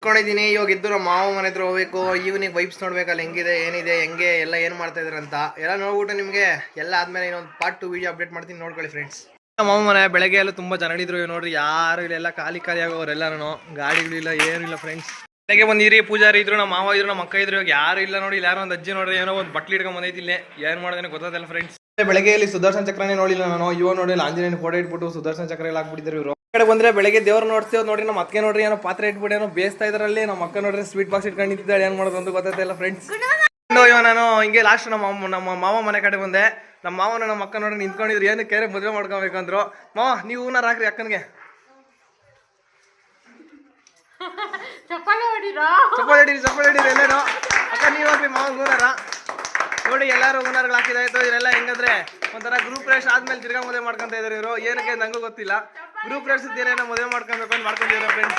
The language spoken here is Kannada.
ಕೊಂಡಿದ್ದೀನಿ. ಇವಾಗ ಇದ್ದು ನಮ್ಮ ಮಾವ ಮನೆ ಹತ್ರ ಹೋಗ್ಬೇಕು. ಈವ್ನಿಂಗ್ ವೈಬ್ಸ್ ನೋಡ್ಬೇಕಲ್ಲ ಹೆಂಗಿದೆ ಏನಿದೆ ಹೆಂಗೆ ಎಲ್ಲ ಏನು ಮಾಡ್ತಾ ಇದಾರೆ ಅಂತ ಎಲ್ಲ ನೋಡ್ಬಿಟ್ಟು ನಿಮಗೆ ಎಲ್ಲ ಆದ್ಮೇಲೆ ಇನ್ನೊಂದು ಪಾರ್ಟ್ 2 ವಿಡಿಯೋ ಅಪ್ಡೇಟ್ ಮಾಡ್ತೀನಿ, ನೋಡ್ಕೊಳ್ಳಿ ಫ್ರೆಂಡ್ಸ್. ನಮ್ಮ ಮಾವ ಮನೆ ಬೆಳಗ್ಗೆ ಎಲ್ಲ ತುಂಬಾ ಜನಡಿದ್ರು ನೋಡ್ರಿ, ಯಾರು ಇಲ್ಲೆಲ್ಲ ಖಾಲಿ ಖಾಲಿ ಆಗೋರೆಲ್ಲರೂ, ಗಾಡಿಗಳಿಲ್ಲ ಏನಿಲ್ಲ ಫ್ರೆಂಡ್ಸ್. ಬೆಳಗ್ಗೆ ಬಂದಿರಿ, ಪೂಜಾರಿ ಇದ್ರು, ನಮ್ಮ ಮಾವ ಇದ್ರು, ನಮ್ಮ ಅಕ್ಕ ಇದ್ರು. ಇವಾಗ ಯಾರು ಇಲ್ಲ ನೋಡಿ, ಯಾರೋ ಒಂದು ಅಜ್ಜಿ ನೋಡ್ರಿ ಏನೋ ಒಂದು ಬಟ್ಲಿ ಇಟ್ಕೊಂಡ್ ಬಂದೈತಿ. ಇಲ್ಲೇ ಏನ್ ಮಾಡೋದೇನೋ ಗೊತ್ತಾಗಲ್ಲ ಫ್ರೆಂಡ್ಸ್. ಬೆಳಗ್ಗೆ ಇಲ್ಲಿ ಸುದರ್ಶನ ಚಕ್ರನೇ ನೋಡಿಲ್ಲ ನಾನು. ಇವಾಗ ನೋಡಿ ಆಂಜನೇಯನ ಫೋಟೋ ಇಟ್ಬಿಟ್ಟು ಸುದರ್ಶನ ಚಕ್ರ ಎಲ್ಲ ಹಾಕ್ಬಿಟ್ಟಿದ್ರು ಇವರು. ಕಡೆ ಬಂದ್ರೆ ಬೆಳಗ್ಗೆ ದೇವ್ರು ನೋಡ್ತೀವಿ ನೋಡ್ರಿ. ನಮ್ಮ ಅಕ್ಕ ನೋಡ್ರಿ ಏನೋ ಪಾತ್ರೆ ಇಟ್ಬಿಟ್ಟು ಏನೋ ಬೇಯಿಸ್ತಾ ಇದ್ರಲ್ಲಿ. ನಮ್ಮ ಅಕ್ಕ ನೋಡ್ರಿ ಸ್ವೀಟ್ ಬಾಕ್ಸ್ ಇಟ್ಕೊಂಡು ನಿಂತಿದ್ದಾಳೆ. ಏನ್ ಮಾಡೋದು ಅಂತ ಗೊತ್ತಾಗ್ತಿಲ್ಲ ಫ್ರೆಂಡ್ಸ್. ನಾನು ಹಿಂಗೆ ಲಾಸ್ಟ್ ನಮ್ಮ ಮಾವ ಮನೆ ಕಡೆ ಬಂದೆ. ನಮ್ಮ ಮಾವನ ನಮ್ಮ ಅಕ್ಕ ನೋಡ್ರಿ ನಿಂತ್ಕೊಂಡಿದ್ರು, ಏನು ಕೇರೆ ಮದುವೆ ಮಾಡ್ಕೊಬೇಕಂದ್ರು. ಮಾವ ನೀವು ಹೂನಾರ ಹಾಕ್ರಿ ಅಕ್ಕನಿಗೆ. ಚಪ್ಪಾಳೆ ಹೊಡೀರಿ ಎಲ್ಲರೂ. ಅಕ್ಕ ನೀವು ಹಾಕ್ರಿ ಮಾವ ಹೂನಾರ. ನೋಡಿ ಎಲ್ಲರೂ ಹೂನಾರ್ಗಳು ಹಾಕಿದಾಯ್ತು. ಇದೆಲ್ಲ ಹೆಂಗಂದ್ರೆ ಒಂಥರ ಗ್ರೂಪ್ ಪ್ರವೇಶ ಆದ್ಮೇಲೆ ತಿರ್ಗಾ ಮದುವೆ ಮಾಡ್ಕೊಂತ ಇದಾರೆ ಇವರು. ಏನಕ್ಕೆ ನಂಗೂ ಗೊತ್ತಿಲ್ಲ. ಗ್ರೂಪ್ ಪ್ರವೇಶ ಏನೇನೋ ಮದುವೆ ಮಾಡ್ಕೊಬೇಕು ಅಂತ ಮಾಡ್ಕೊಂಡಿದ್ದಾರೆ ಫ್ರೆಂಡ್ಸ್.